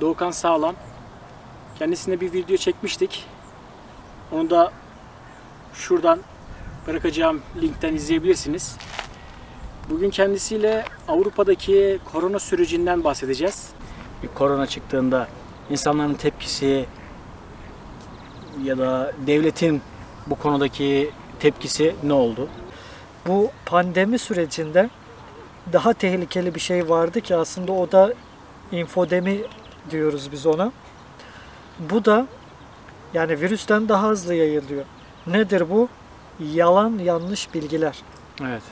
Doğukan Sağlam. Kendisine bir video çekmiştik. Onu da şuradan bırakacağım linkten izleyebilirsiniz. Bugün kendisiyle Avrupa'daki korona sürecinden bahsedeceğiz. Bir korona çıktığında insanların tepkisi ya da devletin bu konudaki tepkisi ne oldu? Bu pandemi sürecinde daha tehlikeli bir şey vardı ki aslında o da infodemi diyoruz biz ona. Bu da yani virüsten daha hızlı yayılıyor. Nedir bu? Yalan, yanlış bilgiler. Evet.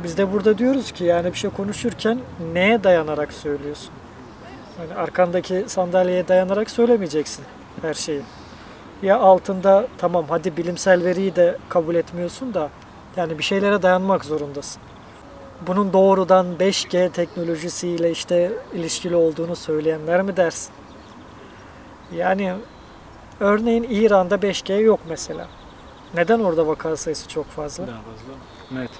Biz de burada diyoruz ki yani bir şey konuşurken neye dayanarak söylüyorsun? Yani arkandaki sandalyeye dayanarak söylemeyeceksin her şeyi. Ya altında tamam hadi bilimsel veriyi de kabul etmiyorsun da yani bir şeylere dayanmak zorundasın. Bunun doğrudan 5G teknolojisiyle işte ilişkili olduğunu söyleyenler mi dersin? Yani örneğin İran'da 5G yok mesela. Neden orada vaka sayısı çok fazla? Daha fazla. Evet.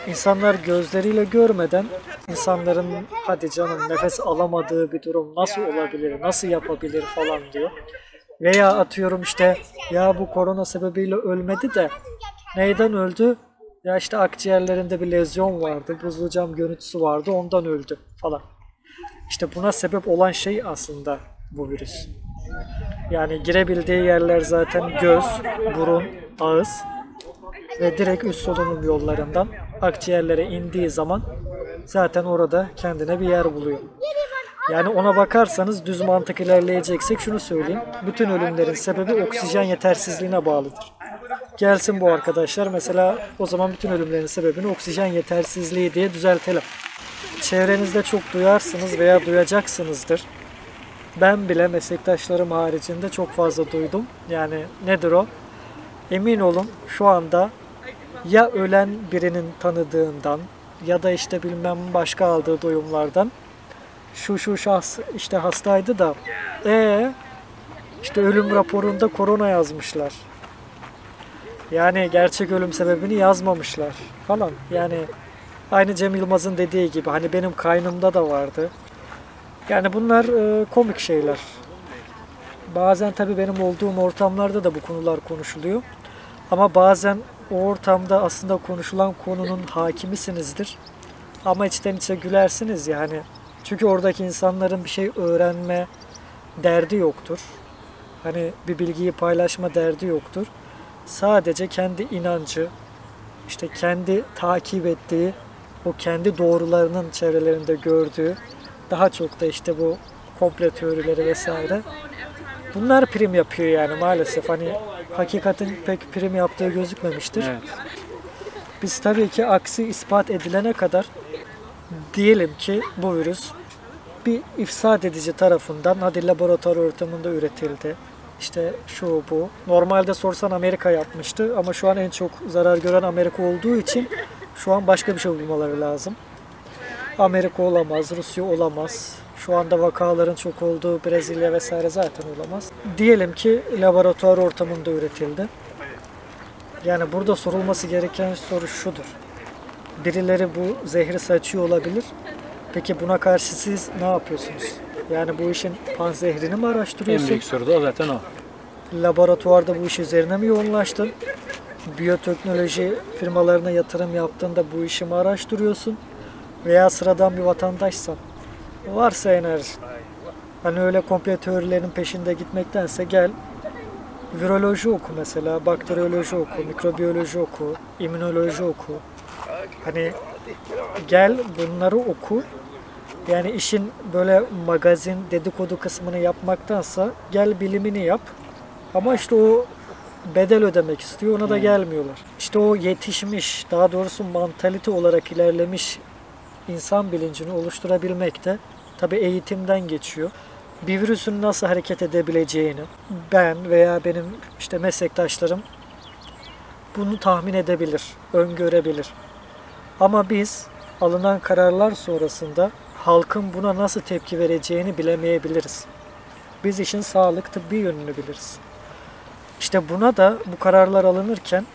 İnsanlar gözleriyle görmeden insanların hadi canım nefes alamadığı bir durum nasıl olabilir, nasıl yapabilir falan diyor. Veya atıyorum işte ya bu korona sebebiyle ölmedi de neyden öldü? Ya işte akciğerlerinde bir lezyon vardı, buzlu cam görüntüsü vardı ondan öldü falan. İşte buna sebep olan şey aslında bu virüs. Yani girebildiği yerler zaten göz, burun, ağız ve direkt üst solunum yollarından akciğerlere indiği zaman zaten orada kendine bir yer buluyor. Yani ona bakarsanız düz mantık ilerleyeceksek şunu söyleyeyim. Bütün ölümlerin sebebi oksijen yetersizliğine bağlıdır. Gelsin bu arkadaşlar mesela o zaman bütün ölümlerin sebebini oksijen yetersizliği diye düzeltelim. Çevrenizde çok duyarsınız veya duyacaksınızdır. Ben bile meslektaşlarım haricinde çok fazla duydum. Yani nedir o? Emin olun şu anda ya ölen birinin tanıdığından ya da işte bilmem başka aldığı duyumlardan şu şahs işte hastaydı da işte ölüm raporunda korona yazmışlar. Yani gerçek ölüm sebebini yazmamışlar falan. Yani aynı Cem Yılmaz'ın dediği gibi hani benim kaynımda da vardı. Yani bunlar komik şeyler. Bazen tabii benim olduğum ortamlarda da bu konular konuşuluyor. Ama bazen o ortamda aslında konuşulan konunun hakimisinizdir. Ama içten içe gülersiniz yani. Çünkü oradaki insanların bir şey öğrenme derdi yoktur. Hani bir bilgiyi paylaşma derdi yoktur. Sadece kendi inancı, işte kendi takip ettiği, o kendi doğrularının çevrelerinde gördüğü, daha çok da işte bu komple teorileri vesaire. Bunlar prim yapıyor yani maalesef. Hani hakikatin pek prim yaptığı gözükmemiştir. Evet. Biz tabii ki aksi ispat edilene kadar diyelim ki bu virüs bir ifsad edici tarafından hadi laboratuvar ortamında üretildi. İşte şu bu. Normalde sorsan Amerika yapmıştı ama şu an en çok zarar gören Amerika olduğu için şu an başka bir şey bulmaları lazım. Amerika olamaz, Rusya olamaz. Şu anda vakaların çok olduğu Brezilya vesaire zaten olamaz. Diyelim ki laboratuvar ortamında üretildi. Yani burada sorulması gereken soru şudur. Birileri bu zehri saçıyor olabilir. Peki buna karşı siz ne yapıyorsunuz? Yani bu işin panzehrini mi araştırıyorsun? En büyük soru da zaten o. Laboratuvarda bu iş üzerine mi yoğunlaştın? Biyoteknoloji firmalarına yatırım yaptığında bu işi mi araştırıyorsun? Veya sıradan bir vatandaşsan varsa enerjin. Hani öyle komple teorilerin peşinde gitmektense gel viroloji oku mesela, bakteriyoloji oku, mikrobiyoloji oku, immünoloji oku. Hani gel bunları oku. Yani işin böyle magazin, dedikodu kısmını yapmaktansa gel bilimini yap. Ama işte o bedel ödemek istiyor, ona da gelmiyorlar. İşte o yetişmiş, daha doğrusu mantalite olarak ilerlemiş insan bilincini oluşturabilmek de tabii eğitimden geçiyor. Bir virüsün nasıl hareket edebileceğini ben veya benim işte meslektaşlarım bunu tahmin edebilir, öngörebilir. Ama biz alınan kararlar sonrasında halkın buna nasıl tepki vereceğini bilemeyebiliriz. Biz işin sağlık, tıbbi yönünü biliriz. İşte buna da bu kararlar alınırken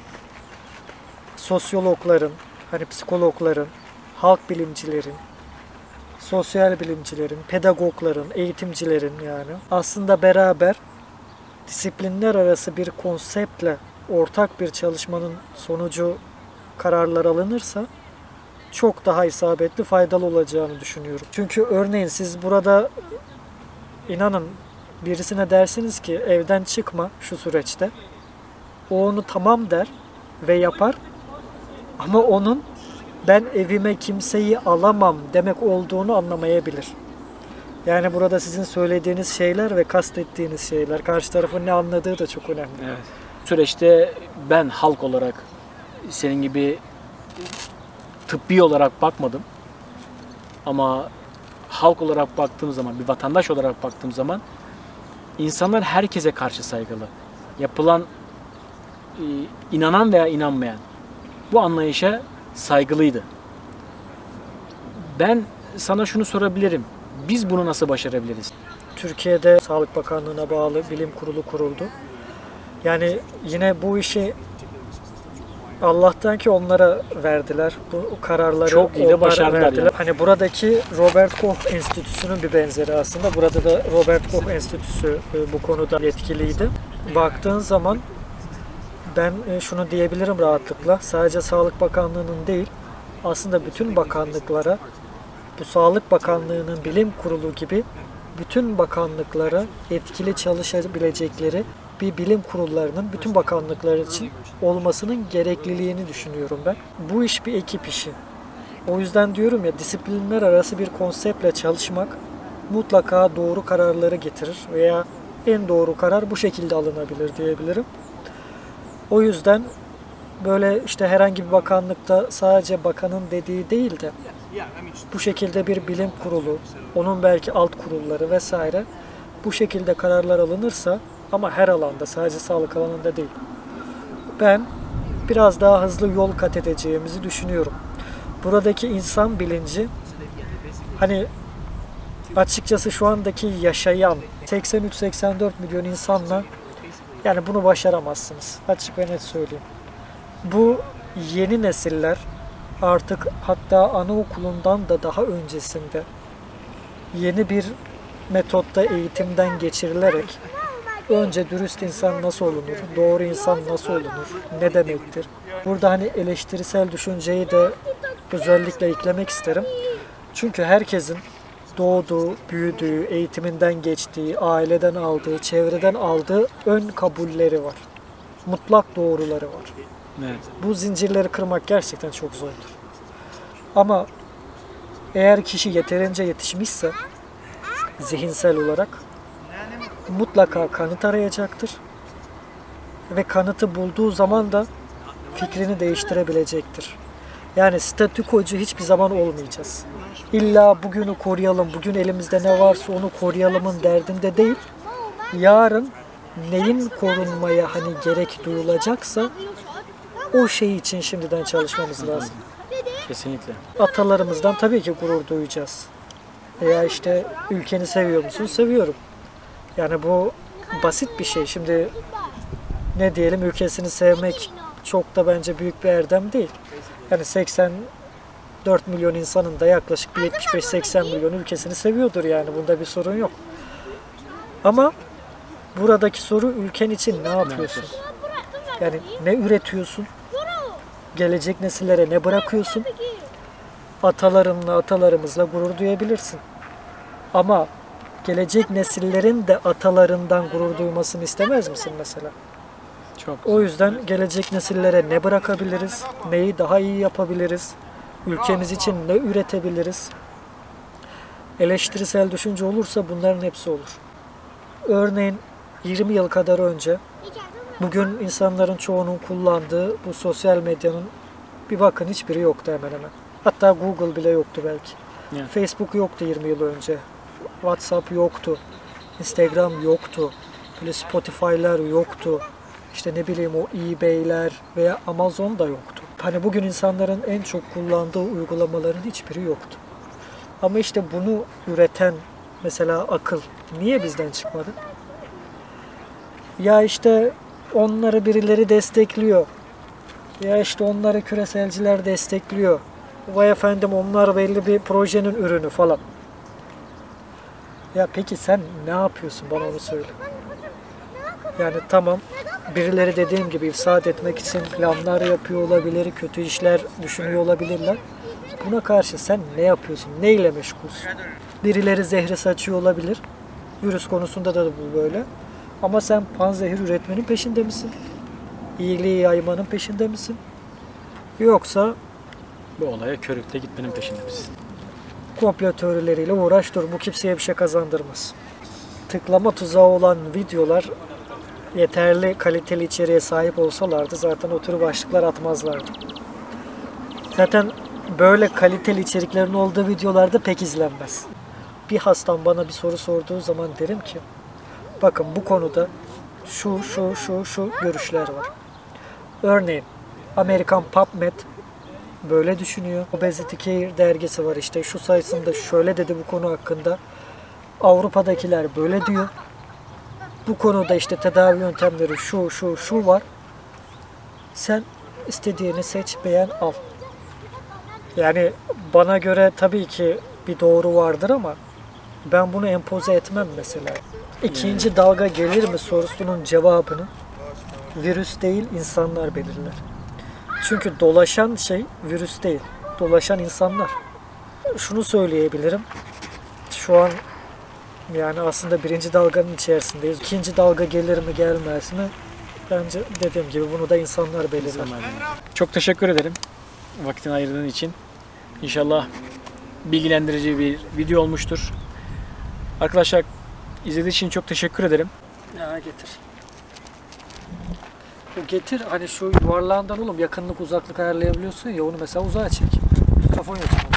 sosyologların, hani psikologların, halk bilimcilerin, sosyal bilimcilerin, pedagogların, eğitimcilerin yani aslında beraber disiplinler arası bir konseptle ortak bir çalışmanın sonucu kararlar alınırsa çok daha isabetli, faydalı olacağını düşünüyorum. Çünkü örneğin siz burada inanın birisine dersiniz ki evden çıkma şu süreçte. O onu tamam der ve yapar. Ama onun ben evime kimseyi alamam demek olduğunu anlamayabilir. Yani burada sizin söylediğiniz şeyler ve kastettiğiniz şeyler, karşı tarafın ne anladığı da çok önemli. Evet. Süreçte ben halk olarak senin gibi tıbbi olarak bakmadım. Ama halk olarak baktığım zaman, bir vatandaş olarak baktığım zaman insanlar herkese karşı saygılı. Yapılan inanan veya inanmayan bu anlayışa saygılıydı. Ben sana şunu sorabilirim. Biz bunu nasıl başarabiliriz? Türkiye'de Sağlık Bakanlığı'na bağlı bilim kurulu kuruldu. Yani yine bu işi Allah'tan ki onlara verdiler. Bu kararları çok iyi de başardılar. Yani. Hani buradaki Robert Koch Enstitüsü'nün bir benzeri aslında. Burada da Robert Koch Enstitüsü bu konuda yetkiliydi. Baktığın zaman ben şunu diyebilirim rahatlıkla. Sadece Sağlık Bakanlığı'nın değil, aslında bütün bakanlıklara, bu Sağlık Bakanlığı'nın bilim kurulu gibi bütün bakanlıklara etkili çalışabilecekleri bir bilim kurullarının bütün bakanlıklar için olmasının gerekliliğini düşünüyorum ben. Bu iş bir ekip işi. O yüzden diyorum ya, disiplinler arası bir konseptle çalışmak mutlaka doğru kararları getirir veya en doğru karar bu şekilde alınabilir diyebilirim. O yüzden böyle işte herhangi bir bakanlıkta sadece bakanın dediği değil de bu şekilde bir bilim kurulu, onun belki alt kurulları vesaire bu şekilde kararlar alınırsa, ama her alanda, sadece sağlık alanında değil, ben biraz daha hızlı yol kat edeceğimizi düşünüyorum. Buradaki insan bilinci, hani açıkçası şu andaki yaşayan 83-84 milyon insanla yani bunu başaramazsınız. Açık ve net söyleyeyim. Bu yeni nesiller artık hatta anaokulundan da daha öncesinde yeni bir metotta eğitimden geçirilerek önce dürüst insan nasıl olunur, doğru insan nasıl olunur, ne demektir? Burada hani eleştirisel düşünceyi de özellikle eklemek isterim. Çünkü herkesin doğduğu, büyüdüğü, eğitiminden geçtiği, aileden aldığı, çevreden aldığı ön kabulleri var. Mutlak doğruları var. Evet. Bu zincirleri kırmak gerçekten çok zordur. Ama eğer kişi yeterince yetişmişse zihinsel olarak mutlaka kanıt arayacaktır. Ve kanıtı bulduğu zaman da fikrini değiştirebilecektir. Yani statükocu hiçbir zaman olmayacağız. İlla bugünü koruyalım, bugün elimizde ne varsa onu koruyalımın derdinde değil. Yarın neyin korunmaya hani gerek duyulacaksa o şey için şimdiden çalışmamız lazım. Kesinlikle. Atalarımızdan tabii ki gurur duyacağız. Veya işte ülkeni seviyor musun? Seviyorum. Yani bu basit bir şey. Şimdi ne diyelim, ülkesini sevmek çok da bence büyük bir erdem değil. Yani 84 milyon insanın da yaklaşık bir 75-80 milyon ülkesini seviyordur yani. Bunda bir sorun yok. Ama buradaki soru ülken için ne yapıyorsun? Yani ne üretiyorsun? Gelecek nesillere ne bırakıyorsun? Atalarımızla gurur duyabilirsin. Ama gelecek nesillerin de atalarından gurur duymasını istemez misin mesela? Çok. O yüzden gelecek nesillere ne bırakabiliriz? Neyi daha iyi yapabiliriz? Ülkemiz için ne üretebiliriz? Eleştirisel düşünce olursa bunların hepsi olur. Örneğin 20 yıl kadar önce, bugün insanların çoğunun kullandığı bu sosyal medyanın bir bakın hiçbiri yoktu hemen hemen. Hatta Google bile yoktu belki. Evet. Facebook yoktu 20 yıl önce. WhatsApp yoktu. Instagram yoktu. Böyle Spotify'lar yoktu. İşte ne bileyim o eBay'ler veya Amazon da yoktu. Hani bugün insanların en çok kullandığı uygulamaların hiçbiri yoktu. Ama işte bunu üreten mesela akıl niye bizden çıkmadı? Ya işte onları birileri destekliyor. Ya işte onları küreselciler destekliyor. Vay efendim onlar belli bir projenin ürünü falan. Ya peki sen ne yapıyorsun, bana onu söyle. Yani tamam, birileri dediğim gibi ifsad etmek için planlar yapıyor olabilir, kötü işler düşünüyor olabilirler. Buna karşı sen ne yapıyorsun, neyle meşgulsün? Birileri zehri saçıyor olabilir. Virüs konusunda da bu böyle. Ama sen panzehir üretmenin peşinde misin? İyiliği yaymanın peşinde misin? Yoksa Bu olaya körükle gitmenin peşinde misin? komplo teorileriyle uğraş dur. Bu kimseye bir şey kazandırmaz. Tıklama tuzağı olan videolar yeterli kaliteli içeriğe sahip olsalardı zaten o tür başlıklar atmazlardı. Zaten böyle kaliteli içeriklerin olduğu videolarda pek izlenmez. Bir hastam bana bir soru sorduğu zaman derim ki bakın bu konuda şu görüşler var. Örneğin Amerikan PubMed böyle düşünüyor. Obesity Care dergisi var işte şu sayısında şöyle dedi bu konu hakkında. Avrupa'dakiler böyle diyor. Bu konuda işte tedavi yöntemleri şu var. Sen istediğini seç, beğen, al. Yani bana göre tabii ki bir doğru vardır ama ben bunu empoze etmem mesela. İkinci dalga gelir mi sorusunun cevabını virüs değil insanlar belirler. Çünkü dolaşan şey virüs değil, dolaşan insanlar. Şunu söyleyebilirim. Şu an yani aslında birinci dalganın içerisindeyiz. İkinci dalga gelir mi gelmez mi? Bence dediğim gibi bunu da insanlar belirler. Çok teşekkür ederim vaktini ayırdığın için. İnşallah bilgilendirici bir video olmuştur. Arkadaşlar izlediğiniz için çok teşekkür ederim. Ya getir. Bu getir hani şu yuvarlağından oğlum yakınlık uzaklık ayarlayabiliyorsun ya onu mesela uzağa çek. Mikrofon yok.